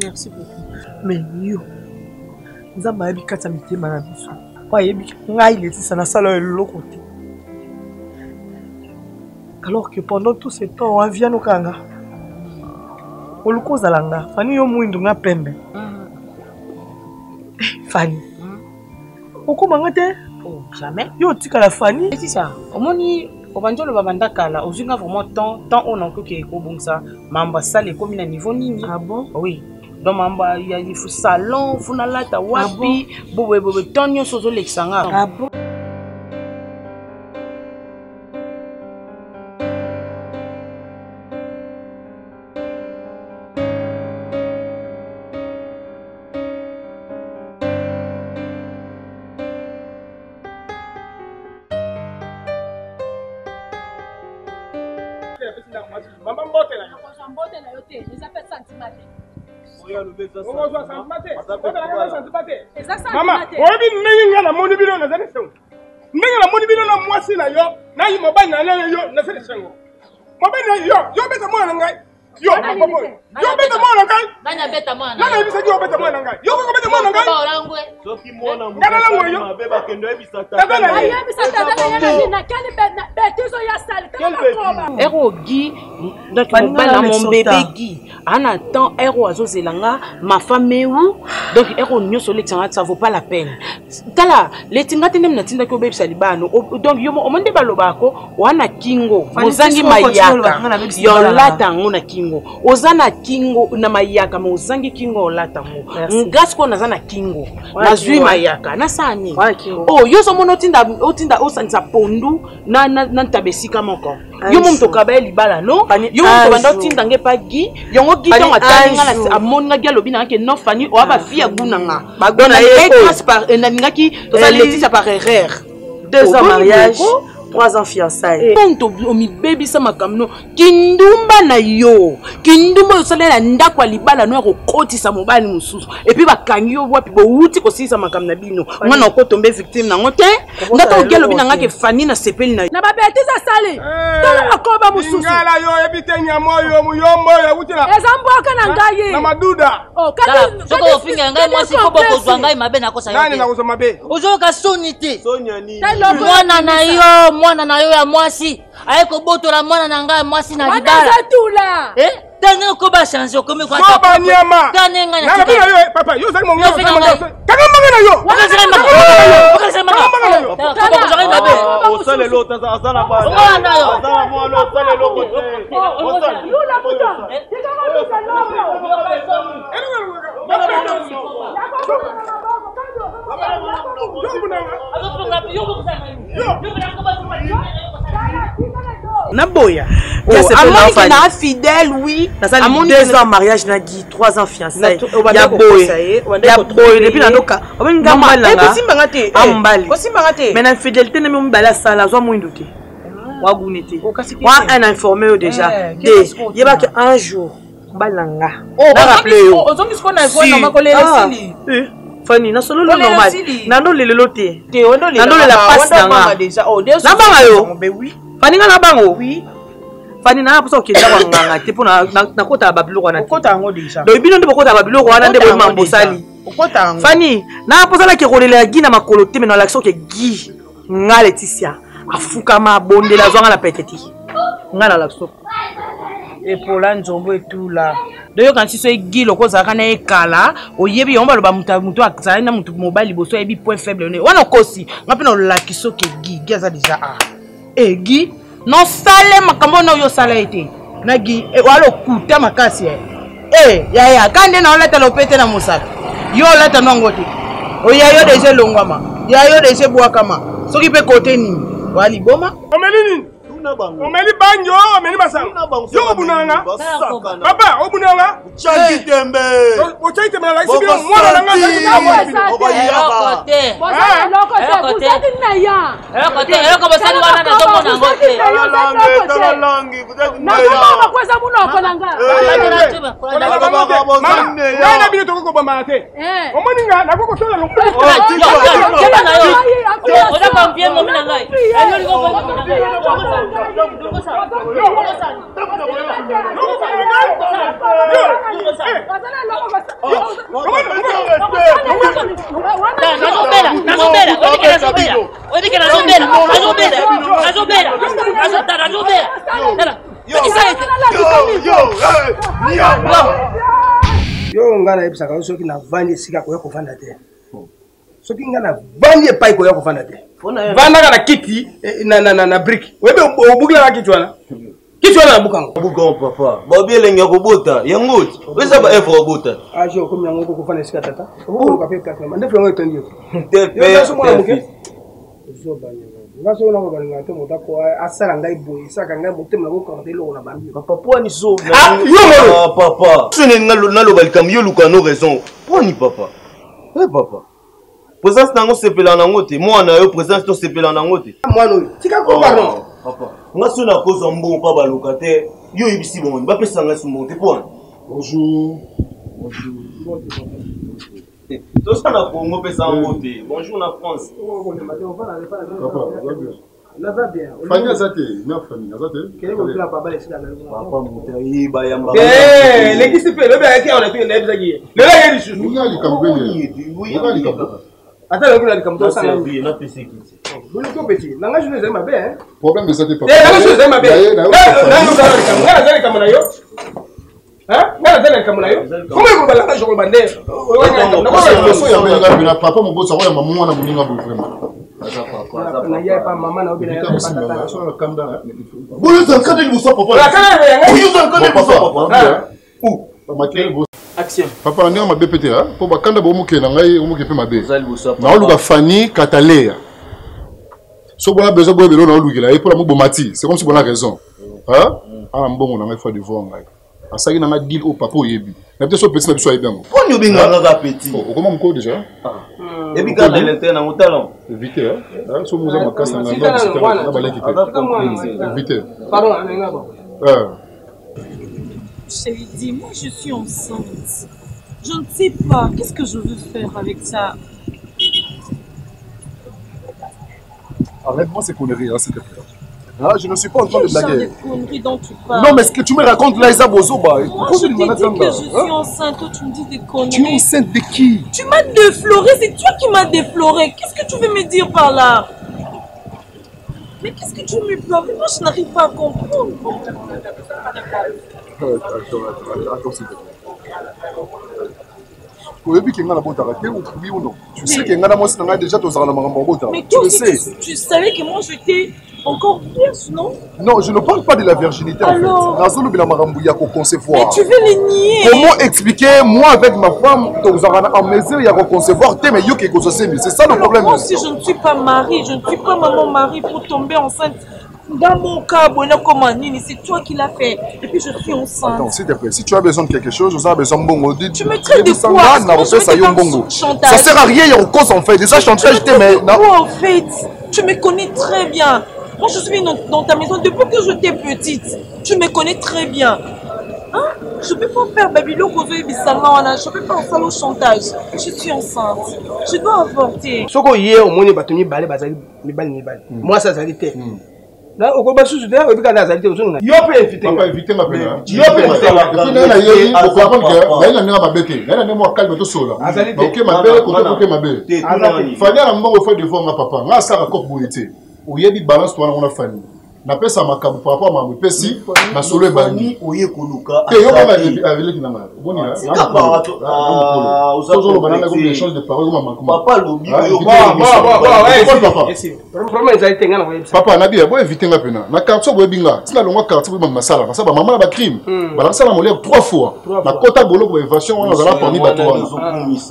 Merci beaucoup. Mais yo, nous avons eu 4 minutes à biso. Pas yebi ngai Laetitia na sala eloko te. Alors que pendant tout ce temps, on vient nous kanga. On le cause à l'anga. Fanny yo muindu nga pembe. Fanny. Oko mangate? Oh, jamais. Yo tika la Fanny. C'est ça. Omoni obanjolo babanda kala, ozinga vraiment temps on a que ko bongsa, mamba sale comme na niveau nini. Ah bon? Oui. Donc mamba il y a du salon, funa lata wapi, bobo tonyo sozo lexanga. Ah bon? Mama, obi nenga na moni bino na zane sengo. Nenga na moni bino na mwasi na yo, na yi mobali na yo na zane sengo. Mobali na yo beta mwana ngai. Yo beta mwana ngai. Nanya beta mwana. Nanya bisa yo beta mwana ngai. Yo ko beta mwana ngai. Ba orangwe. Soki mwana mu. Ngana lango yo. Mabeba kendo ebisa ta. Ayebisa tata yana na kali betizo ya sale. Kama Ero Guy, donc mon bébé Guy. En attend, Ero azozelanga, ma femme où donc Ero nyo sur l'exemple, ça vaut pas la peine. Tala, les tingati nem na tinda ko bébé salibano. Donc yo o monde balobako, wana kingo, mozangi mayaka. Yo lata ngona kingo. Ozana kingo na mayaka, mozangi kingo lata mo. Ngasko nazana kingo. Nazui mayaka, na sani. Oh, yo so mono tinda osanza pondu na tabesika moko. Yo mo mtoka ba libala no. Yo mo banda tinda nge pa Guy, yongo Guy donc atalinga na amona Guy lobi na ke no fani o ba fia gunanga. Bagona e par nangaki to ça Laetitia par erreur. 2 ans mariage, 3 ans fiançailles. Ponto omi baby sama kamno kindumba na yo. Kindumba yosalela ndakwa libala no ko kotisa mobali mususu. Et puis bakangi yo wapi bo uti ko sisa makamna bino. Ngana ko tombe victime na ngote. Ndaka ogelo bina ngake fani na sepeli na. Na babetiza sale. Tala akoba mususu. Ngala yo ebitenya moyo muyombo ya utila. Ezamboka na ngai. Na maduda. Oh, kati soko ofinga ngai mwasi ko boko zwa ngai mabe na kosa yo. Nani na kosa mabe? Ozoka sonite. Sonia ni. Mwana na yo ya mwasi. Aye ko botola mwana na ngai mwasi na libala. Wana zatula. Tanga ko ba changer ko me kwa ta. Ba nyama. Tanga nga na tika. Yo papa, yo zali monga. Tanga manga na yo. Wakasema yo. Ko zali mabe. Osale lo taza asana ba. Mwana yo. Asana mwana osale lo ko. Osale. Yo la puta. Tika mwana salongo. Naboya. Amoni na fidèle oui. Amoni 2 ans mariage na Guy, 3 ans fiançailles. Ya boy. Ya boy depuis na doka. Obenga ngamba. Kosimbanga te. Ambali. Kosimbanga te. Mais na fidélité ne me bala sala zo mwindu te. Wa gunete. Wa un informé déjà. Yeba que un jour balanga. Na rappeler yo. Ozongi sko na voix na makolela sili. Fanny na solo normal. Na ndo lelo te. Te ondo lelo. Na ndo la passe na déjà. Oh, déjà. Na banga yo. Ben oui. Fanny na bango. Oui. Fanny na poso ke ndawa nganga te pona na kota babilo wana. Okota ngo déjà. Do ibino ndebo kota babilo wana ndebo mambo sali. Okota ngo. Fanny na poso la ke rolela Guy na makolo te mais na l'action ke Guy nga Laetitia afukama bondela zwanga la petiti. Nga na l'action. Et pour la nzombo et tout là. D'ailleurs quand tu sais Guy loko zaka na ekala, oyebi yomba loba mutu akza na mutu mobile boso ebi point faible ne. Wana kosi, ngapena lakiso ke Guy gaza déjà ah. Guy non sale makambo na yo sala ete. Na Guy walo kuta makasi ya kande na olata lopete na musaka. Yo lata nongote. Oya yo déjà longwama. Ya yo déjà bwakama. Soki pe kote nini? Wali boma? Omelini. Omeli banjo, omeli masang. Yo obunanga. Papa, obunanga. Changi tembe. Ochai tembe la isibi mwana nanga nanga. Obayaka. Eloko basali wana na domo na ngote. Tala langi, kutaki na mama kweza muno kolanga. Nana bino toko bamba te. Omoni nga na koko sola lo. Oda kampie mo mina ngai. Ayo liko bamba. Yo ngana ebisaka soki na vandi esika koya kovanda te. Soki ngana vandi epai koya kovanda te. Vanda na kiti na brick. Webe obukila na kiti wana. Kiti wana na bukango. Bukango papa. Ba bielenge kobota. Yango. Wesa ba effort kobota. Ah jo comme yango kovanda esika tata. Obukolo ka pe kaka. Mande flango etendi. Te pe. Ngaso na ko balinga te motako asala ngai boye saka ngai motema ko kante lo na bambi. Papa poni so. Yo papa. Sone na lo balikam yo luka no raison. Poni papa. Papa. Présence nango sepela nango te. Moi na yo présence to sepela nango te. Moi no. Tika ko pardon. Papa. Ngaso na ko zombo pa baluka te. Yo ibisi bon. Ba pesa ngaso mo te poni. Bonjour. Tout ça na Congo pesa en côté. Bonjour la France. Va bien. Famille Azate, ma famille Azate. Quel est votre papa les gars? Papa moutayi ba yamba. Eh, les qui se fait le bien qui on a fait les blagues. Le gars il est Nous y a les Camerounais. Oui, les Camerounais. Attends, le gars il comme ça. Ça bien, na pesa qui. Vous le petit. Nanga je les aime bien. Problème de Azate papa. Eh, nanga je les aime bien. Nanga je les comme na yo. Hein? Nanga je les comme na yo. Comment vous balaka je bandé? Papa mon boss ya maman na muninga bo vraiment. Na ya pa maman na obina ya pa tata. Sur le camda. Vous êtes en train de vous papa. La kana Vous êtes en train de vous papa. Où? Maquille boss. Action. Papa ndinga mabe pété hein. Pour bakanda bo muke na ngai muke pe mabe. Vous allez vous papa. Na oluka Fanny Katalea. So bona besoin bo belo na olukela et pour la mo bomati. C'est comme si on a raison. Hein? Ah mbongo na ngai fa de voir ngai. Asaki na deal au papa yebi. Na peut so petit na biso ayebanga. Poni obinga na petit. Comment mko déjà? Et puis quand elle était dans mon talent. Vite hein. So muza makasa na na baleki te. Vite. Pardon, nanga ba. Chérie, dis-moi, je suis enceinte. Je ne sais pas. Qu'est-ce que je veux faire avec ça? Arrête-moi ces conneries, hein, s'il te plaît. Ah, je ne suis pas en train de Quel genre blaguer. de conneries dont tu parles? Non, mais ce que tu me racontes là, Isa Bozoba. Moi, je t'ai dit que je suis enceinte. Toi, tu me dis des conneries. Tu es enceinte de qui? Tu m'as défloré. C'est toi qui m'as défloré. Qu'est-ce que tu veux me dire par là? Mais qu'est-ce que tu me parles? Moi, je n'arrive pas à comprendre. Attends, s'il te plaît. Oui ou non? Tu sais que moi déjà mais toi aussi, tu savais que moi j'étais encore vierge, non? Non, je ne parle pas de la virginité. Alors... en fait. Mais tu veux les nier? Comment expliquer, moi avec ma femme, en mesure de concevoir, c'est ça le problème. Moi aussi, je ne suis pas mariée, je ne suis pas maman mariée pour tomber enceinte. Dans mon cas, c'est toi qui l'as fait. Et puis je suis enceinte. Attends, s'il te plaît, si tu as besoin de quelque chose, tu as besoin de bongo. Tu me traites de quoi? Ça sert à rien, il y a une cause en fait. Déjà, chantage, mais en fait, tu me connais très bien. Moi, je suis dans ta maison depuis que j'étais petite. Tu me connais très bien. Hein? Je ne peux pas faire Babylon Kozoé Bissamana. Je ne peux pas faire le chantage. Je suis enceinte. Je dois avorter. Ce qu'on y est, au moins, moi, ça, ça a été. Na okoba susu de obi kana azalite ozonga yo pe invité papa invité ma pena yo pe invité na yeli okwa que na nga mabeke na nga calme to sola OK ma belle ko to ma belle fanya na mbongo fait devant ma papa nga saka cop boyete oyebi balance to na fani na pesa makambo par rapport à ma pesi na solo e bani oye koluka te yo ba avec ki na nga boni na toujours banana comme des choses de parole comme papa lobi yo papa na bien bo éviter nga pena na quartier bo binga tina longwa quartier bo masala parce que maman ba crime ba sala molé 3 fois na kota bolo ko évasion wana zala parmi bato wana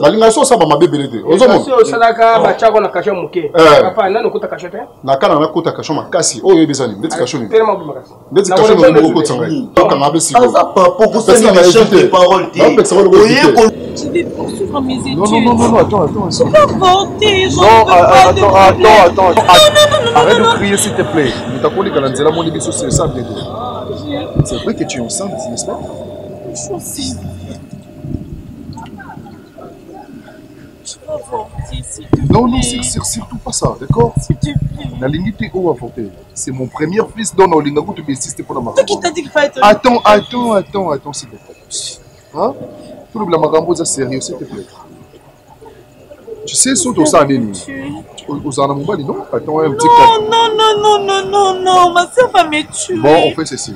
balinga so sa ba mabebele te ozomo so salaka ba chako na kasho muke papa na nokota kasho te na kana na kota kasho makasi oyo ebezani ndeti kasho ni tellement makasi ndeti kasho ni ngoko tsanga donc na be siko ça papa ko ça na échange de paroles je vais poursuivre mes études. Non, attends. Je vais avorter. Attends. Arrête de crier, s'il te plaît. C'est vrai que tu es enceinte, n'est-ce pas? Je suis enceinte. Je vais avorter, s'il te plaît. Non, c'est surtout pas ça, d'accord? S'il te plaît. La ligne était où avorter? C'est mon premier fils dont on a dit pour la marque. Qui t'a dit qu'il fallait te... Attends, s'il te plaît. Hein? Tout le blamagambo est sérieux, s'il te plaît. Tu sais, surtout ça, Néni. Aux Anamouba, non? Attends, un petit peu. Non, ma soeur va me tuer. Bon, on fait ceci.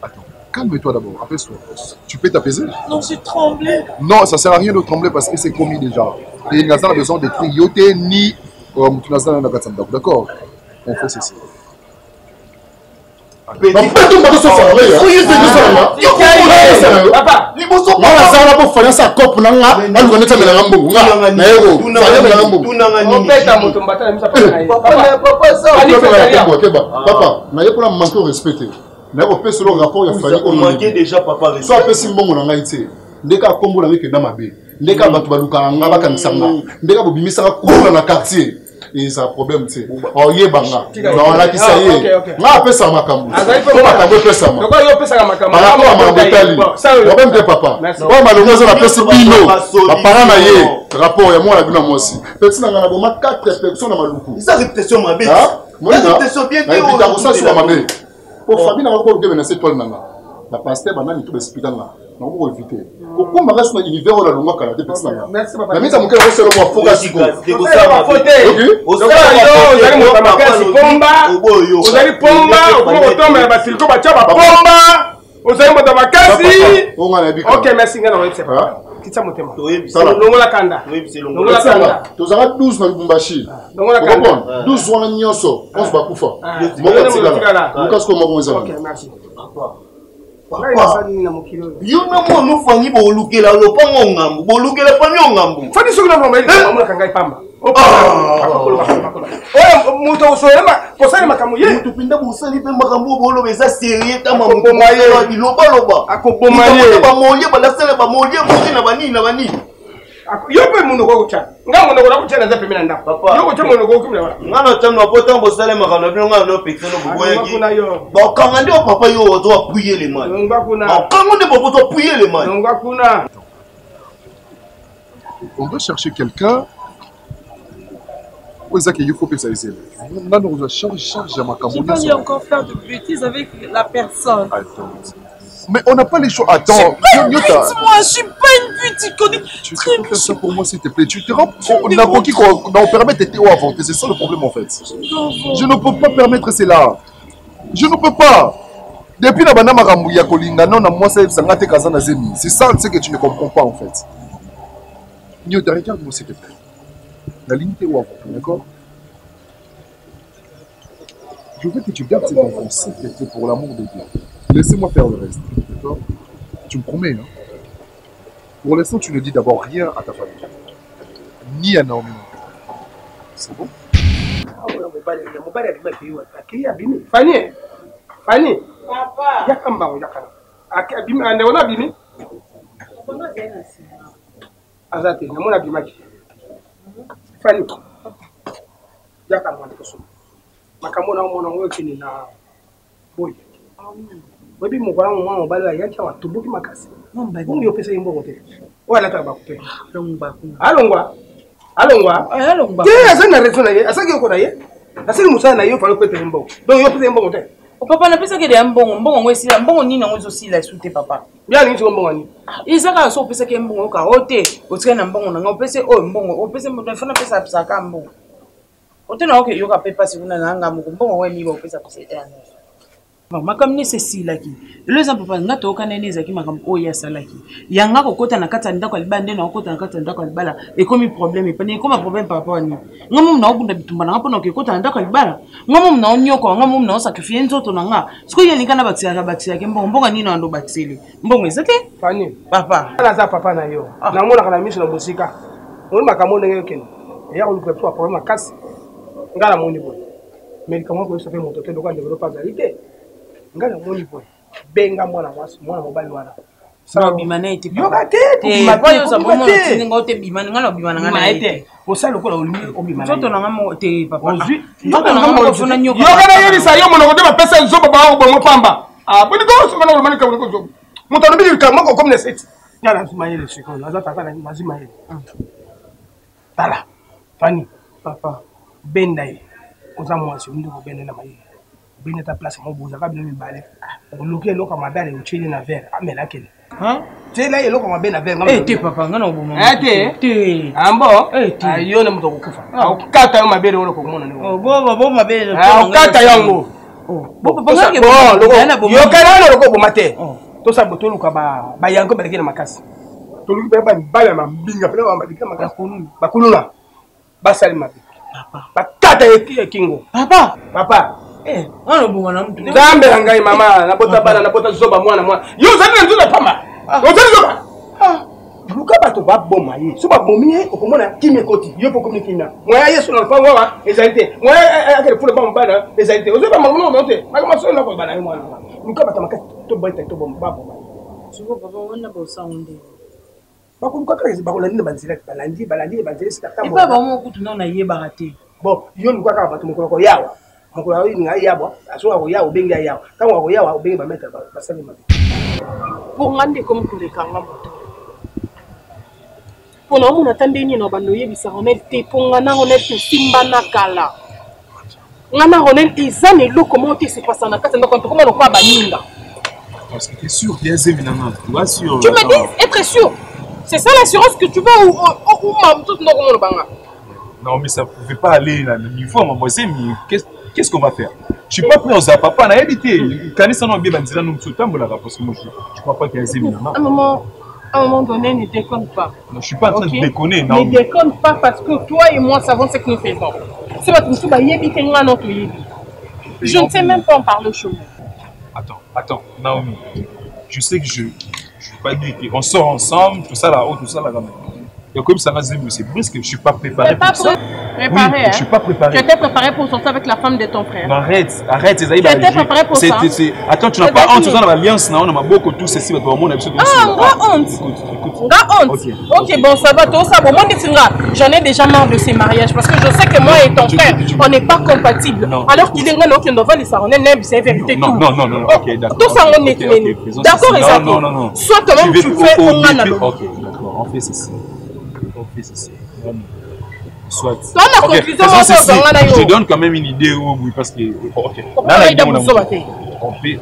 Attends, calme-toi d'abord, apaise-toi. Tu peux t'apaiser? Non, j'ai tremblé. Non, ça sert à rien de trembler parce que c'est commis déjà. Et il a besoin de trioter ni. D'accord? On fait ceci. Papa, il faut et ça problème c'est oh yebanga non la qui ça y est nga pesa makambo ko makambo pesa ma donc yo pesa makambo para ko mambetali problème de papa o malongo za pesa bino ba para na ye rapport ya moi la bino moi aussi petit na ngana boma 4 personnes na maluku ça réputation ma bête réputation bien que ta ça sur ma bête pour famille na ko de menacer toi nanga la pasteur banani tout expliquer là non pour éviter pourquoi reste dans l'univers la longue kala de personnes là merci papa la mise à mon cœur c'est le moi faut gasiko au zali mo makasi pomba ozali pomba okoma kotomba na basiliko batia bapomba ozali moto makasi ok merci ngana oyebisa papa kitisa motema longola kanda longola kanda tozala 12 na Lubumbashi longola kanda 12 wana nyonso 11 bakufa moko tikala lukas ko moko ezala ok merci yo na mo no fangi bo lukela lopango ngambu bo lukela panyo ngambu fani sokuna mama ile mama kangai pamba muto usoema posali makambo ye tupinda busali pe makambo bolo beza sérieux tama muto maye biloba loba akoboma ye ba molie ba lasele ba molie muti na bani yo pe muno ko kucha nga muno ko kucha na zape mina nda yo ko chamo muno ko kumela ngana tamno poto mbosale makambo bino ngana no pexo no buboya ki ba kanga ndio papa yo to appuyer les mains nga kuna ba kanga ndio papa to appuyer les mains nga kuna on doit chercher quelqu'un où est-ce qu'il faut que ça ait là on doit charge ma je peux lui encore faire de bêtises avec la personne. Attends. Mais on n'a pas les choix. Attends, moi je suis pas une petite connais. Tu peux faire ça pour moi s'il te plaît. Tu te rends on a qui qu'on permet d'être au avorter, c'est ça le problème en fait. Je ne peux pas permettre cela. Je ne peux pas. Depuis la bana makambu ya kolinga non na moi ça sangate kazana zemi. C'est ça ce que tu ne comprends pas en fait. Nyoda regarde-moi s'il te plaît. La limite au avorter, d'accord? Je veux que tu gardes cet enfant s'il te plaît pour l'amour de Dieu. Laissez-moi faire le reste, d'accord? Tu me promets, hein? Pour l'instant, tu ne dis d'abord rien à ta famille. Ni à Naomi. C'est bon? Fanny, papa. Yakamba, yakana. Ande ona bimi? Azate, namona bimaki. Fanny. Yakamba ndikoso. Makamona mona ngokini na boy. Webi mukwana mwa mobali wa yaki wa tubuki makasi. Mungi opesa imbongo te. Wala ta bakupe. Alongwa. Alongwa. Te azana resona ye. Asaki yoko na ye. Asaki musana ye fa opeta imbongo. Donc yo pesa imbongo te. Papa na pesa ke de mbongo ngwesi mbongo nini na ngozo sila sute papa. Bia ni mbongo ni. Isaka so pesa ke mbongo ka ote. Otika na mbongo na ngopese o mbongo. Opese mbo fana pesa pesa ka mbongo. Otena oke yoka pepa sikuna na nga mbongo we miba opesa pesa etana. Makamni c'est si laki. Le exemple papa ngato okanene zaki makam oya salaki. Yanga kokota na kata ndako libande na kokota na kata ndako libala et comme problème et pas comme problème par rapport ni. Ngamu na okunda bitumba na pona kokota na ndako libala. Ngamu na onyoko ngamu na sacrifier nzoto na nga. Siko yeli kana batia ke mbongo nini ando batseli. Mbongo ezate? Fani. Papa. Ala za papa na yo. Na mona kana miso na bosika. Oni makamo ndenge yokeni. Ya on peut pas problème makasi. Ngala moni boy. Mais comment ko so fait moto te doka ndelo pasalité. Ngala moni boy benga mwana wasi mwana mobali wana sa bimana ite yoka te papa yo sa bomo tini ngote bimana ngala bimana ngala ite osalo kola olimi obimana toto na ngamo te papa toto na ngamo funa nyoka yoka na yeli sa yo monoko te ba pesa nzoba ba bongo pamba boni ko so kana olmani ka ko moto no bi ka mako comme ne set nyala nsuma yele shiko na za tata na mazima yele tala Fani papa bendaye oza mwasi ndiko bende na mayi bene ta place mo boza ka bino mibale oluke loka madale uchili na verre amela kele Hein? Tu es là, il est comme un ben avec. Eh, t'es papa, non, bon. T'es. Ah bon? Eh, t'es. Yo, ne me t'en coupe. Ah, au kata yo ma belle, on le comprend. Oh, bon, ma belle. Ah, au kata yango. Oh, bon, papa, yo kana lo ko mate. To sa boto lu ka ba yango ba kina makasi. To lu ba bala ma binga pele ba dika makasi. Ba kulula. Ba sali ma. Papa. Ba kata ye kingo. Papa. Eh, on bon na mtu. Zambe ngai mama, na bota zoba mwana. Yo zana nzula pama. Yo zana zoba. Luka bato ba boma ye. So ba bomie okomona kimi koti. Yo poko mikina. Moya yesu na fa wa ezalite. Moya akele fule ba mbana ezalite. Ozo ba mamuno monte. Makama so na ko bana mwana. Luka bato makati to boita to bomba boma. Suko papa wana ba sound. Ba ko luka kazi ba ko landi banzila balandi banzila sita tambo. Ipa ba mo kutu na yeba kate. Bon, yo luka ka bato mukolo ko yawa. Mukolo yi ngai yabo. Aso ko yawo bengi yawo. Tango ko yawo bengi ba meta ba sali ma. Pour ngande comme kule kanga moto. Pour na mona tandeni na bando yebisa honel te ponga na honel te simba na kala. Ngana honel izane loko monte se passe na kata ndoko comment on quoi baninga. Parce que tu es sûr qu'il y a Zeminana. Tu vois sûr. Tu me dis être sûr. C'est ça l'assurance que tu veux ou mam tout ndoko mono banga. Non mais ça ne pouvait pas aller là le niveau mademoiselle mais qu'est-ce qu'on va faire? Je suis pas prêt aux papa, na habité. Quand ils sont en bien bandira nous tout temps parce que moi je crois pas qu'il y a Zeminana. À un moment donné, ne déconne pas. Non, je suis pas en train de déconner. Non. Ne déconne pas parce que toi et moi savons ce que nous faisons. C'est votre monsieur Bayebi Kenga notre Yebi. Je ne sais même pas en parler au chemin. Attends, Naomi. Je sais que je vais pas dire qu'on sort ensemble, tout ça là-haut, tout ça là-bas. Et comme ça, c'est brusque que je ne suis pas préparé pour ça. Préparé, oui, hein? Je suis pas préparé. Tu étais préparé pour sortir avec la femme de ton frère. Non, arrête, c'est ça. Tu étais préparé pour ça. Attends, tu n'as pas honte, tu as l'alliance, on a beaucoup tout ceci, mais pour moi, on a besoin de ça. Ah, honte. Écoute. Honte. Ok, bon, ça va, tout ça. Bon, moi, j'en ai déjà marre de ces mariages parce que je sais que moi et ton frère, on n'est pas compatibles. Alors qu'il est là, donc, on doit les sarner, c'est vérité. Non, ok, d'accord. Tout ça, on est d'accord, Isaac. Soit toi-même, tu fais au manalo. Ok, d'accord, on fait ceci. Soit. Okay. Je te donne quand même une idée oui, parce que. Ok. Là, on fait.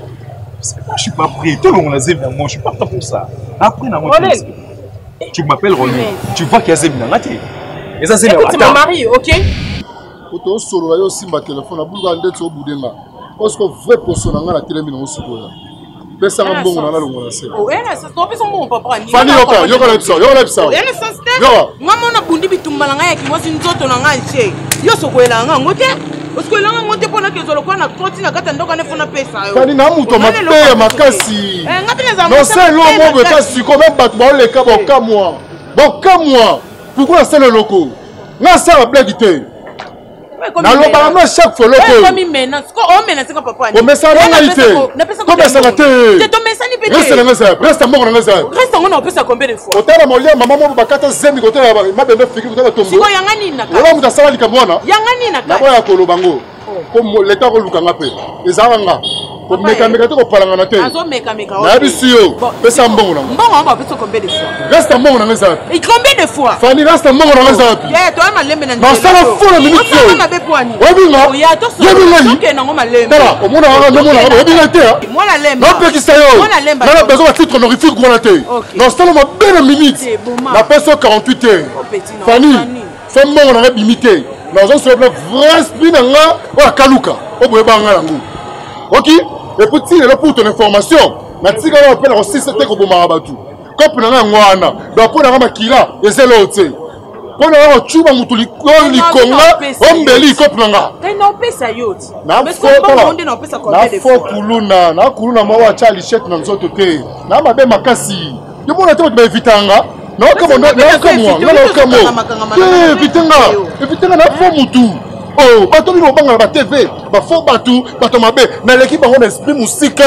Je suis pas prêt. Tout le monde a Zemina. Moi, je suis pas prêt pour ça. Après, tu m'appelles René. Tu vois qu'il y a Zemina. Écoute, c'est mon mari, ok? Auto solo yo simba téléphone a bulga ndetse obudenga. Parce que vrai personne nga la télémine au sikola. Pesa ngambongo na longo na se. Oh, ena ça stop son bon papa ni. Fani yoka la pisa. Ena ça step. Ngamo na bundi bitumbala nga yaki mwasi nzoto na nga nche. Yo sokwela nga ngote. Oskola nga ngote pona kezolo kwa na troti na kata ndoka ne fona pesa yo. Fani na muto mape makasi. Non c'est l'homme be kasi ko même bat ba le ka boka moi. Pourquoi c'est le loco? Nga ça blague te. Na loba na chaque fois loco. Comme mena, on mena c'est papa ni. O mesa na ngalité. Ko mesa na te. Te to mesa ni pete. Reste mbongo na ngasa. Reste ngona opesa combien de fois? Otala molia mama mo bakata zemi kote ya ma bende fiki kote tombo. Siko yanga nini na ka? Wala muta sala likamwana. Yanga nini na ka? Na boya ko lobango. Comme l'état ko luka ngape. Ezanga nga. Ko meka to ko palanga na te. Azo meka. Na bisiyo. Pesa mbongo na. Mbongo on va pesa combien de fois? Reste mbongo na ngasa. Et combien de fois? Fani reste mbongo na ngasa. Yeah, toi malembe na. Ma sala fona minute. On a besoin. Obinga. Oya to so. Ok na ngoma lembe. Tala, omona nga ndemo na obinga te. Moi la lembe. Non pekisa yo. Moi la lembe. Na besoin de titre honorifique pour la te. Non sala ma belle minute. La personne 48 heures. Fani. Femme mbongo na bimité. Dans un seul vrai spin nga wa kaluka. Oboye banga langu. OK? Et petit là pour ton information, na tika na appelle aussi c'était ko boma batu. Comme na ngwana, donc pour na makila ezelo te. Pour na chuba mutuli ko likonga, ombeli ko pnanga. Kai na pesa yote. Na fo kuluna, na kuluna mawa cha lichette na nzoto te. Na mabe makasi. Yo mona te ba vitanga. Non comme moi, vitanga na fo mutu. Oh, bato bino banga ba TV, ba fo batu, bato mabe, na l'équipe bango na esprit musika.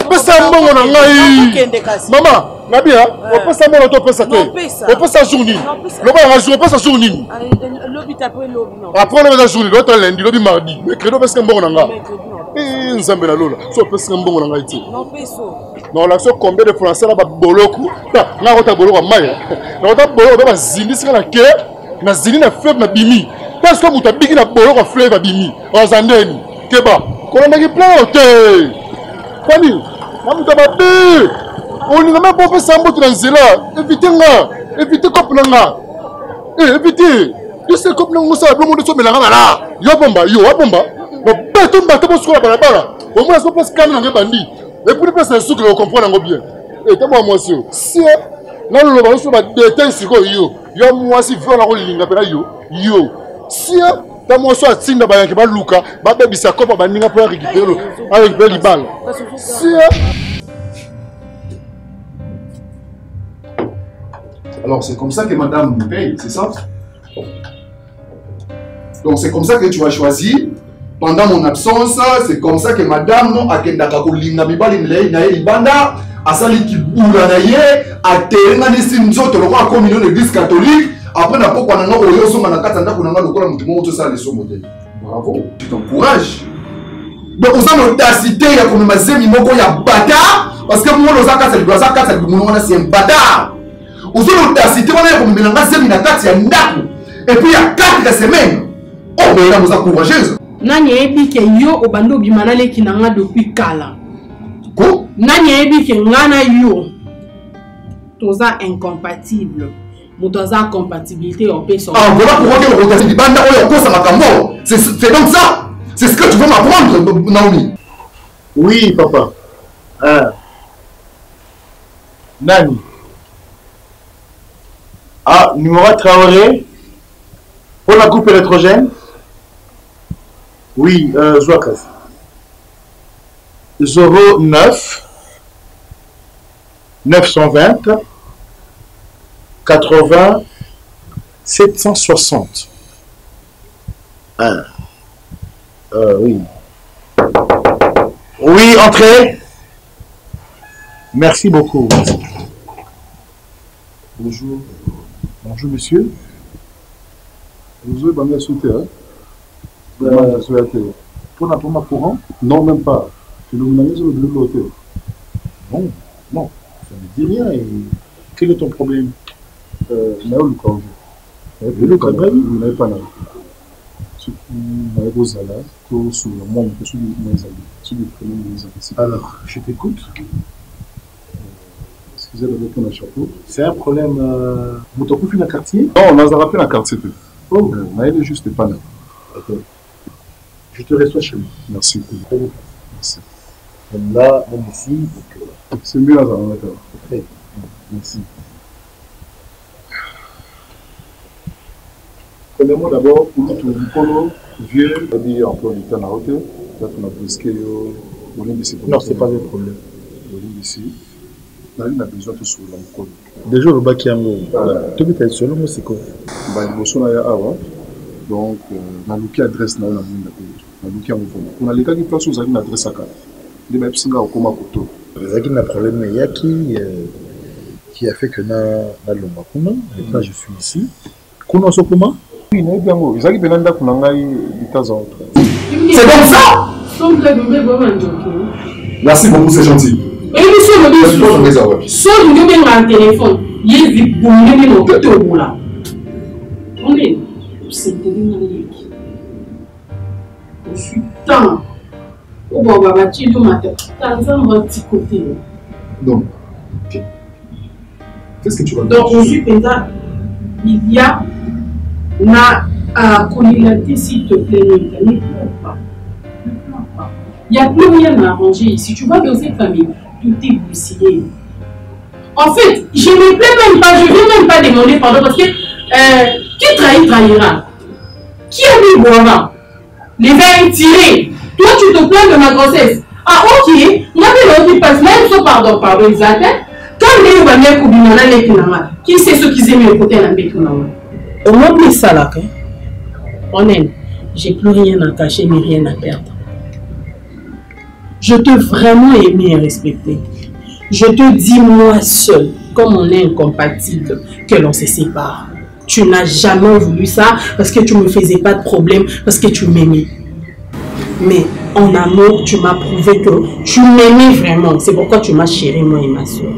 Pesa mbongo na ngai. Mama, nabia, on peut ça mbongo to pesa te. On peut ça journée. Loba na journée, pesa journée. Lobi après lobi non. Après le journée, l'autre lundi, lobi mardi. Mercredi pesa mbongo na nga. Nzambe na lola. So pesa mbongo na ngai te. Non peso. Non la so combien de français là ba boloko. Na kota boloko maya. Na kota boloko ba zindi sika na ke, na zindi na fleuve na bimi. Parce que vous avez dit que vous avez un fleuve à Bimi, en Zandeni, Keba. Qu'on a plein de thé. Fanny, vous avez dit. On n'a même pas fait ça dans là. Évitez comme là. Évitez. Tu sais comme nous ça, le monde est sur là. Yo bomba. Mais tout bateau pour sur la balabala. Au moins ça passe calme dans bandit. Et pour les personnes qui le comprendre bien. Et t'as moi aussi. Si là le ballon sur ma détail sur yo. Yo moi si veut la rolinga pela yo. Si t'as moi soit tinda ba yanke ba luka, ba bebisa kopa ba ninga pour récupérer les balles. Si alors c'est comme ça que madame me paye, c'est ça? Donc c'est comme ça que tu vas choisir pendant mon absence, c'est comme ça que madame akendaka kolinga mibali mlei na libanda asali kibula na ye atenga nisi nzoto loko a communion de l'église catholique après na poko na ngoko yo songa na katanda kunanga lokola mutu mo ça les somo de bravo tu t'encourages donc on a l'audacité ya komema zemi moko ya bata parce que moi loza kata libaza kata libuno wana c'est un bâtard on a l'audacité wana ya komema nga zemi na kati ya ndako et puis ya 4 semaines oh mais là vous encourageuse nani ebi ke yo obando bimana leki nanga depuis kala ko nani ebi ke ngana yo toza incompatible motoza compatibilité on peut sortir ah voilà pourquoi que le rotation banda oyo kosa makambo c'est donc ça c'est ce que tu veux m'apprendre Naomi. Oui papa. Nani? Ah, numéro Traoré pour la coupe électrogène. Oui, Zouakas. 09 920 80 760. Oui. Oui, entrez. Merci beaucoup. Bonjour. Bonjour, monsieur. Vous avez bien sauté, hein? Pour la pomme à courant? Non, même pas. Je nous mets sur le l'hôtel. Non, non, ça ne dit rien. Et quel est ton problème? Le cas. Le cas, vous n'avez pas là. Alors, je t'écoute. Excusez-moi de mon chapeau. C'est un problème. Vous t'en coupez dans le quartier? Non, on a rappelé dans le quartier. Oh, mais elle est juste pas là. D'accord. Je te reçois chez moi. Merci. Merci. Là, même ici. C'est mieux là, d'accord. Très bien. Merci. Premièrement, d'abord, pour tout le monde, vieux, on dit un peu du temps à hauteur. Là, on a brisqué non, c'est pas un problème. Ici. Là, on a besoin de soulever le col. Déjà, le bac qui est en haut. Tu veux être solo, moi, c'est quoi? Donc, on a l'outil adresse dans la ligne. On a les cas qui placent aux amis adresse à cas. Les mêmes signes au coma couteau. Les amis, le problème, il y a qui a fait que na lomba kuna. Et là, je suis ici. Kuna so comment? Oui, mais bien moi. Ils arrivent benanda kunangai de temps en temps. C'est comme ça. Merci beaucoup, c'est gentil. Et nous sommes sur le téléphone. Il y a des bons que tu as là. On est. C'est je suis tant. On va bâtir le matin. Dans un petit côté. Donc, qu'est-ce que tu vas dire? Donc, je suis pétard. Il y a na communauté, s'il te plaît, ne pleure pas. Il n'y a plus rien à arranger ici. Tu vois, dans cette famille, tout est bousillé. En fait, je ne me plains même pas, je ne vais même pas demander pardon parce que qui trahit, trahira. Qui a mis boira? Les veines tirées. Toi, tu te plains de ma grossesse. Ah, ok. Moi, je ne passe même pardon, exact. Quand les gens vont qui sait ce qu'ils aiment côté de la bête? Au moins, plus ça là. On aime. J'ai plus rien à cacher ni rien à perdre. Je t'ai vraiment aimé et respecté. Je te dis moi seul, comme on est incompatible, que l'on se sépare. Tu n'as jamais voulu ça parce que tu ne me faisais pas de problème, parce que tu m'aimais. Mais en amour, tu m'as prouvé que tu m'aimais vraiment. C'est pourquoi tu m'as chéri, moi et ma soeur.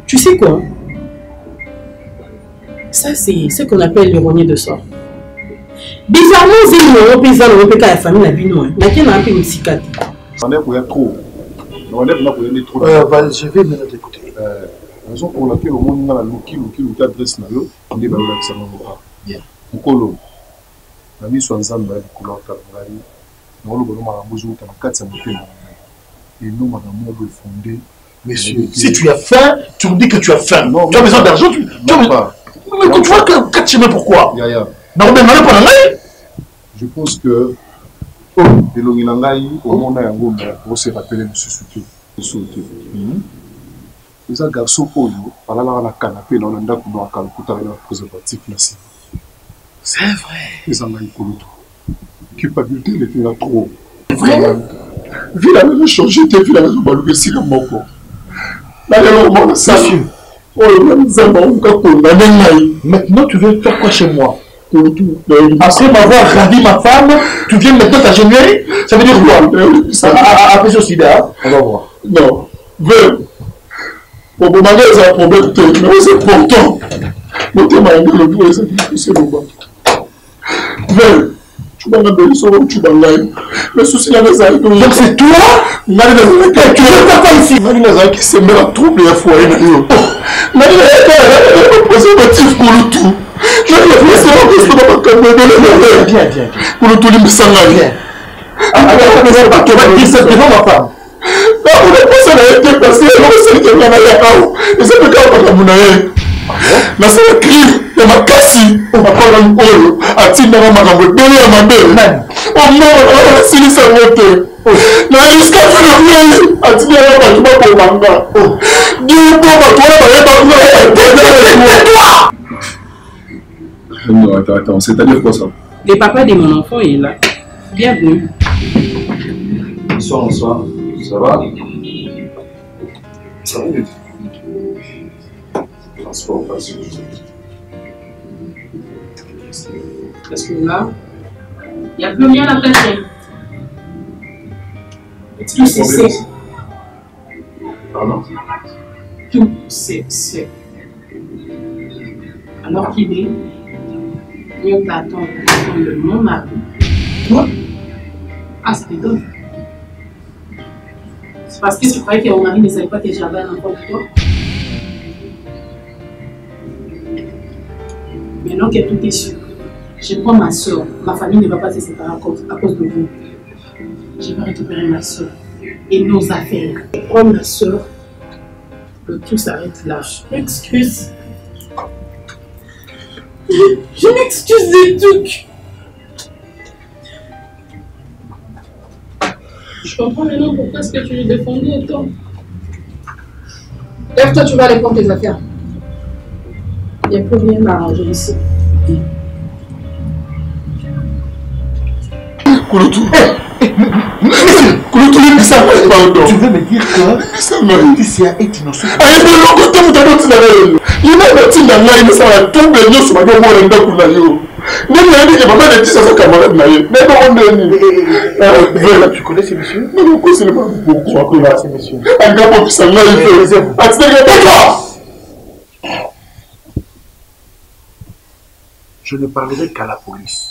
Tu sais quoi? Ça, c'est ce qu'on appelle l'ironie de sort. Bizarrement, c'est une paysan, la famille, la binoise. Il y a un peu de psychiatre. On est pour être trop. Je vais maintenant t'écouter. Raison pour laquelle au monde a Luki adresse na yo, on dit baola qui ça m'a bien. Mukolo. Na mi so nzamba ko la travail. Ngolo bono marambozo ta makatsa mutema. Et nous madame on fondé. Messieurs, si tu as faim, tu me dis que tu as faim. Non, tu as besoin d'argent, tu as mais tu vois que 4 chemins pourquoi? Non, mais je pense que et l'onginangai au monde a un gomme pour se rappeler de ce soutien. Les garçons pour nous, à la canapé, dans l'anda qu'on a calcuté avec la préservatif là. C'est vrai. Les angai pour nous. Culpabilité, il était là trop. Vraiment. Vu la même changé, tu as vu la même baloué si comme mon corps. Là, il y a le moment de ça. Maintenant, tu veux faire quoi chez moi? Après m'avoir ravi ma femme, tu viens maintenant t'ingénierie? Ça veut dire quoi? Après ce sida, on va voir. Non, veux. Pour me demander c'est un problème, mais c'est important. Mon thème a le doigt, c'est bon. Veux. Tu vas m'appeler sur le tube en live. Le souci là, c'est donc c'est toi? Tu veux faire quoi ici? Qui se met en trouble et à foyer. Marie est préservatif pour le tout. Je vais vous laisser en question de viens. Pour le tout, il me semble bien. Alors, tu vas dire ça devant ma femme. Non, on n'est pas ça n'a été passé. On sait que ma mère et c'est le cas de mon aïe. La seule crise de ma cassie, on m'a pas un pôle. A Tina m'a renvoyé à ma belle. Oh non, on a signé sa moto. Jusqu'à faire le bien, a Tina m'a renvoyé pour Manga. Dieu, non, attends, c'est-à-dire quoi ça? Le papa de mon enfant est là. Bienvenue. Bonsoir. Ça va? Ça va? Transport, pas sûr. Parce que là, il n'y a plus rien à cacher. Tout c'est sec. Pardon? Tout c'est sec. Alors qu'il est, on t'attend de mon mari. Quoi? Ah, ça t'étonne. C'est parce que tu croyais que mon mari ne savait pas que j'avais un enfant pour toi. Maintenant que tout est sûr, je prends ma soeur. Ma famille ne va pas se séparer à cause de vous. Je vais récupérer ma soeur et nos affaires. Je prends ma soeur. Le tout s'arrête là. Je m'excuse. Je m'excuse des trucs. Je comprends maintenant pourquoi est-ce que tu lui défendais autant. Lève-toi, tu vas aller prendre tes affaires. Il n'y a plus rien à arranger ici. Kouloutou. Kouloutou, tu veux me dire que Laetitia est innocente? Tu connais ces messieurs? Non, je ne connais pas beaucoup. Tu connais ces messieurs? Je ne parlerai qu'à la police.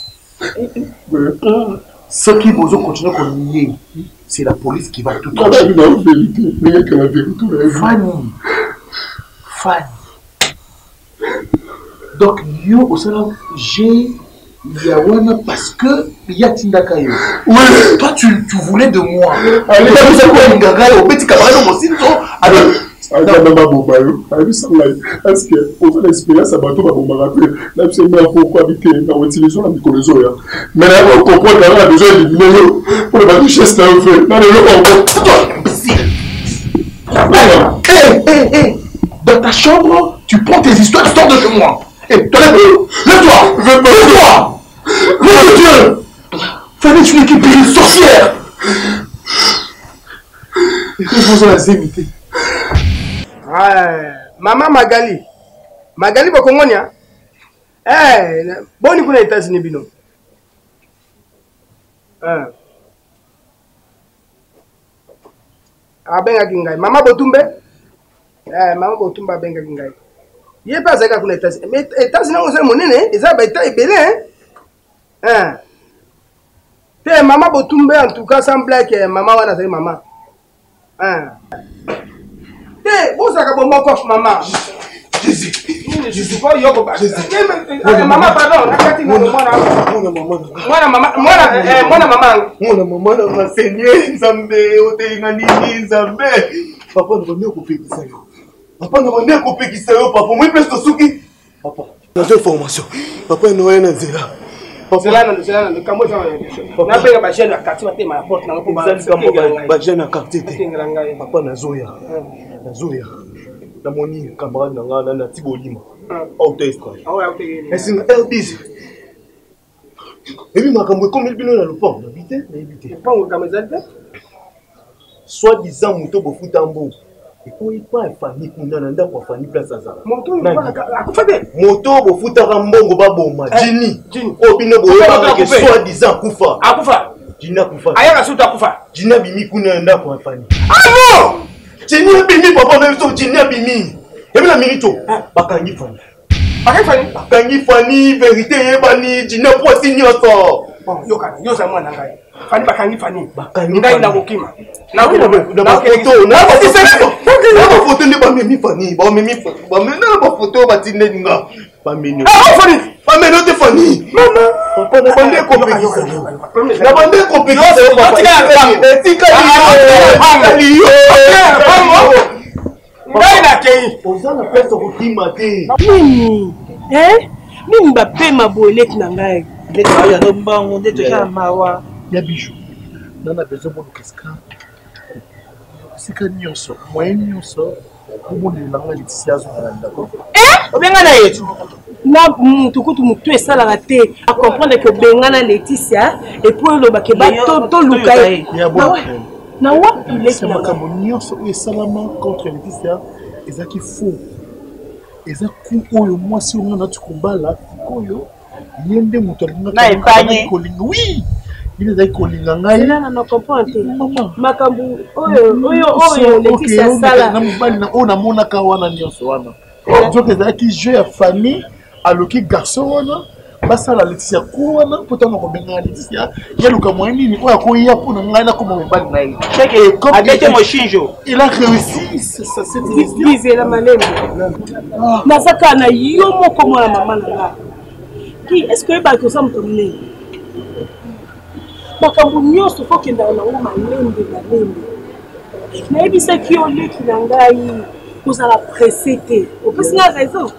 Ce qui vous continue à nier, c'est la police qui va tout trancher. Fanny. Donc, yo, au salon, j'ai Yawana parce que Yatinda Kayo. Oui. Toi, tu voulais de moi. Allez, tu quoi, un gars, au petit camarade, au Sinto. Alors, est-ce que pour l'expérience à bateau va me rappeler là c'est moi pourquoi habiter dans utilisation la microléso là mais là on comprend qu'on a besoin de numéro pour le bateau chez Star fait dans le dans ta chambre tu prends tes histoires tu sors de chez moi et toi lève-toi Dieu Fanny tu n'es qu'une sorcière et que vous en imité. Maman Magali Bokongonia. Boni kuna États-Unis bino. Abenga kingai. Mama Botumbe. Mama Botumba benga kingai. Yé pas zaka kuna États-Unis. Mais États-Unis on sait monene, eza ba état ebele Te Mama Botumbe en tout cas semble que maman wana c'est maman. Vous avez un bon coach, maman. Jésus. Jésus. Maman, pardon. Maman, Seigneur, Nzambe, Nzambe. Papa, nous venons couper ça. Papa, nous venons couper ça. Papa, moi, je peux Papa, dans une formation. Papa, nous venons à zéro. C'est là, le Cambodge, on a payé ma chaîne à quartier, ma porte, ma chaîne à quartier. Papa, Nazoya. Nazoya. La moni, camarade, na Tibolima. Autestre. Est-ce que L10? Et puis, ma camarade, comme il vient dans le pont, n'habitez. Pas au Cameroun. Soit disant, moto, beau tambour. Et pour y pas famille, pour n'anda pour famille place à ça. Moto, beau foot à Rambongo, baboma. Jini. Obino, beau, soit disant, Koufa. Akoufa. Jina Koufa. Aya, la soute à Koufa. Jina Bimi, Kounanda pour famille. Ah non! Jini Bimi, papa, même so, Jina Bimi. Et bien la milito. Bakangi Fani. Bakangi Fani, vérité, Bani, Jina Poissy, Nyoso. Yoka, Yosa, moi, Nangai. Fani Bakangi Fani. Bakangi Fani. Nagokima. Photo ne pas mimi Fani. Ba mimi Fani. Ba mimi na photo ba tinde nga. Ba menu. Ah Fani. Ba menu de Fani. Maman. Papa na bande compétition. Na bande compétition. Papa. Tika liyo. Ngai na kei. Ozana pesa kokima te. Nini? Nini ba pe mabolek na ngai. Leka ya mbango ndeto ya mawa. Ya bijou. Nana besoin de qu'est-ce c'est que nyonso moyen nyonso kumoni langa Laetitia d'accord obengana yetu na mutukutu mutu esala te à comprendre que bengana Laetitia et pour le bake ba to lukai na wa il est makambo nyonso esalama contre Laetitia ezaki faux ezaku oyo moi si on a tu combat là koyo yende mutu na epanye oui. Il est d'accord, il est là, on comprend. Makambu, oyo, Laetitia Sala. On a mon akawana nyoswana. Donc les qui jouent à famille, à l'oki garçon, basa la Laetitia kouana, pourtant on rebenga Laetitia. Il y a le kamwani ni oya koya pour ngana comme on bat naï. Et comme il a réussi, ça c'est disait la malème. Nazaka na yomo comme la maman là. Qui est-ce que ba ko ça me tourner? Makambu nyonso faut kenda na ngoma malembe malembe. Nayebisaki oleki na ngai kozala pressé te. Opesi na raison.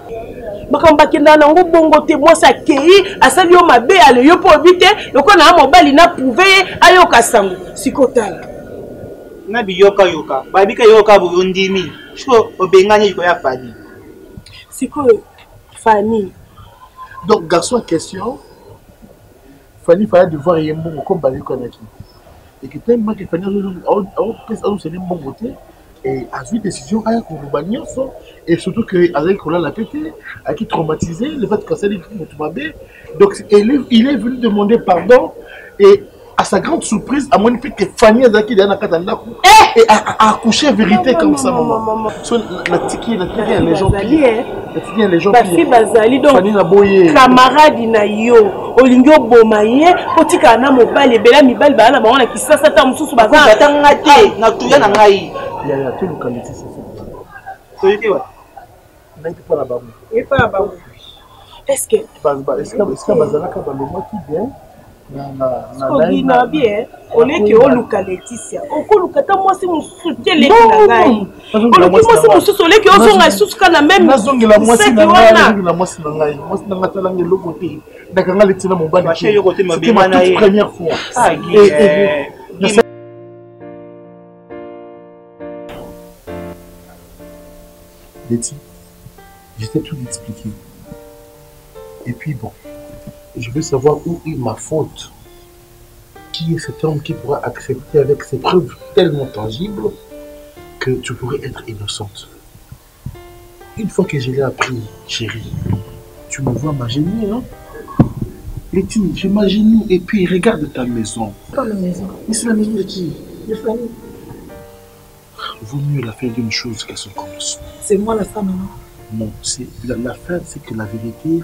Makambu bakenda na ngo bongo te mwasi akei asali yo mabe ale yo po obite loko na mobali na prouver ayoka sango sikotala. Na biyoka yoka. Babika yoka bu ndimi. Siko obenganye ko ya Fani. Siko Fani. Donc garçon question Fanny fallait devoir y bon comme Balé Konaki. Et que tellement que Fanny a c'est bon côté et a eu décision à Kourubania et surtout que avec Kola l'a pété, a qui traumatisé le fait que ça dit que donc il est venu demander pardon et à sa grande surprise, à mon avis que Fanny a dit dans la katana et a accouché vérité comme ça maman. La tiki les gens les gens Fanny na boye camarade na yo olingio bomaye potika na mobile bela mibali bana baona kisasa ta mususu baza tanga te na tuya na ngai ya tout le comité c'est so yiki wa na pas la babu et pas la babu est-ce que bazala ka baloma ki bien na bien oleki oluka Laetitia okoluka ta mwasi mususu teleki na ngai oleki mwasi mususu oleki ozonga susu kana même nazongela mwasi na ngai na mwasi na ngai talange loko te dakanga Laetitia mon bali chez yo côté mabima na ye première fois Laetitia je t'ai tout expliqué et puis bon je veux savoir où est ma faute. Qui est cet homme qui pourra accepter avec ses preuves tellement tangibles que tu pourrais être innocente. Une fois que je l'ai appris, chérie, tu me vois m'agénie, hein? Letty, je m'agénie et puis regarde ta maison. Pas la maison. Mais c'est la maison de qui? De Fanny. Vaut mieux la fin d'une chose qu'à son commencement. C'est moi la femme, non? Non, c'est la fin, c'est que la vérité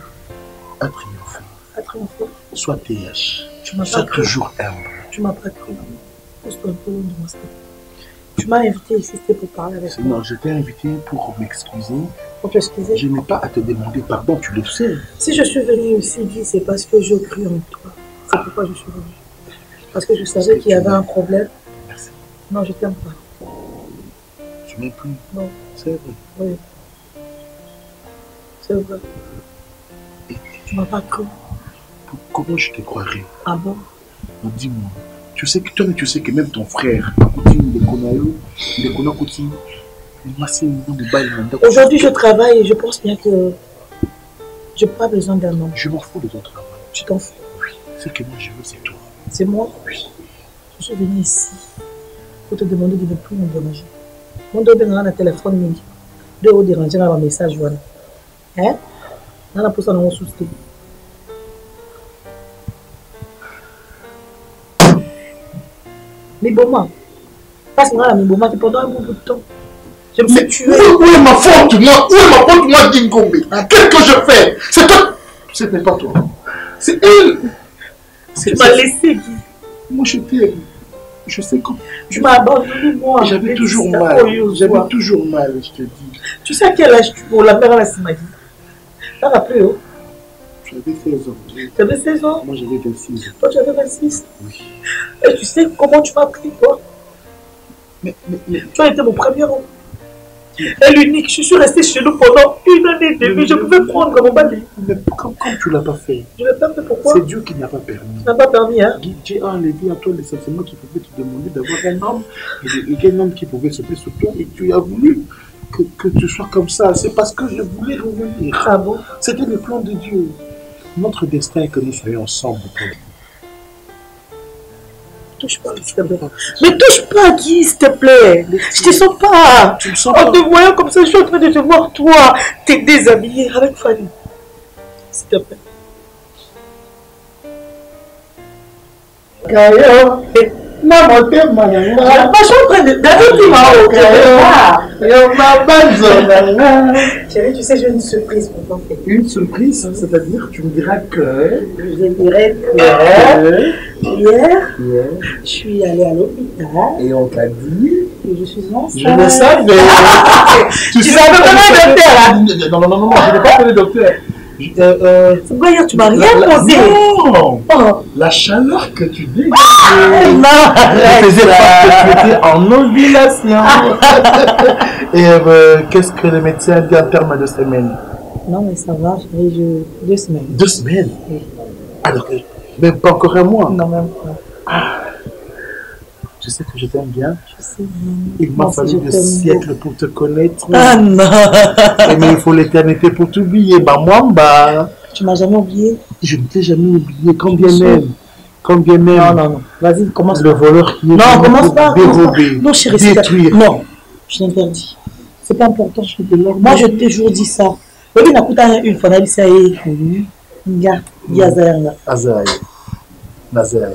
a triomphé. Sois TH. Sois toujours humble. Tu m'as pas cru. Pose-toi un peu de moi. Tu m'as invité ici, c'était pour parler avec moi. Non, je t'ai invité pour m'excuser. Pour t'excuser? Je n'ai pas à te demander pardon, tu le sais. Si je suis venue ici, Guy, c'est parce que je cru en toi. C'est pourquoi je suis venue. Parce que je savais qu'il y avait un problème. Merci. Non, je t'aime pas. Tu m'aimes plus? Non. C'est vrai. Oui. C'est vrai. Et tu m'as pas cru. Comment je te croirais? Ah bon? Dis-moi. Tu sais que même ton frère, aujourd'hui je travaille et je pense bien que je n'ai pas besoin d'un homme. Je m'en fous de ton travail. Tu t'en fous? Oui. Ce que moi je veux, c'est toi. C'est moi? Oui. Je suis venue ici pour te demander de ne plus me déranger. Mon dos dans le téléphone, de vous déranger dans un message. Voilà. Hein? Dans la position de mon souci. Miboma. Parce que moi, Miboma, qui pendant un bout de temps. Je me suis tué. Où est ma faute, moi? Où est ma faute, moi, Dingombe? Qu'est-ce que je fais? C'est toi. Ce n'est pas toi. C'est elle. Tu m'as laissé, Guy. Moi, je t'aime. Je sais comment. Tu m'as abandonné, moi. J'avais toujours mal. J'avais toujours mal, je te dis. Tu sais à quel âge tu pour la mère à la Simadi? T'as rappelé, oh? J'avais 16 ans. Tu avais 16 ans? Moi, j'avais 26 ans. Toi, tu avais 26? Oui. Et tu sais comment tu m'as pris, toi? Mais tu as été mon premier homme. Et l'unique, je suis restée chez nous pendant 1 année et demie. Je pouvais prendre mon mari. Mais comme tu ne l'as pas fait? Je ne l'ai pas fait, pourquoi? C'est Dieu qui n'a pas permis. Tu n'as pas permis, hein? Dieu a enlevé à toi les sentiments qui pouvaient te demander d'avoir un homme et un homme qui pouvait se placer sur toi et tu as voulu que tu sois comme ça. C'est parce que je voulais revenir. Ah bon? C'était le plan de Dieu. Notre destin est que nous soyons ensemble. Touche pas, s'il te plaît. Mais touche pas, Guy, s'il te plaît. Je te sens pas. Tu me sens en te voyant comme ça, je suis en train de te voir, toi. T'es déshabillé avec Fanny. S'il te plaît. Kayo, maman t'aime, maman. Je suis en train de... Chérie, tu sais, j'ai une surprise pour toi. Une surprise, c'est-à-dire, tu me diras que... Je dirais que... Hier, je suis allée à l'hôpital. Et on t'a dit... Que je suis enceinte. Je le savais. Tu savais comment le docteur, là? Non, je n'ai pas appelé le docteur. C'est quoi hier, tu m'as rien posé. Non, la chaleur que tu dégages. Non, je faisais pas que tu étais en ovulation. Et qu'est-ce que le médecin dit en termes de semaines? Non, mais ça va, 2 semaines. 2 semaines? Oui. Alors, même pas encore un mois? Non, même pas. Ah. Je sais que je t'aime bien. Je sais bien. Il m'a fallu des siècles pour te connaître. Ah non. Mais il faut l'éternité pour t'oublier. Bah moi, bah. Tu m'as jamais oublié? Je ne t'ai jamais oublié. Combien même? Combien même? Non. Vas-y, commence. Le voleur qui est non, commence pas. Dérober. Non, chérie, détruire. Non, je t'interdis. C'est pas important. Moi, je t'ai toujours dit ça. Oui, nakuta une fois, na bisa ye. Nga, Azaya. Azaya.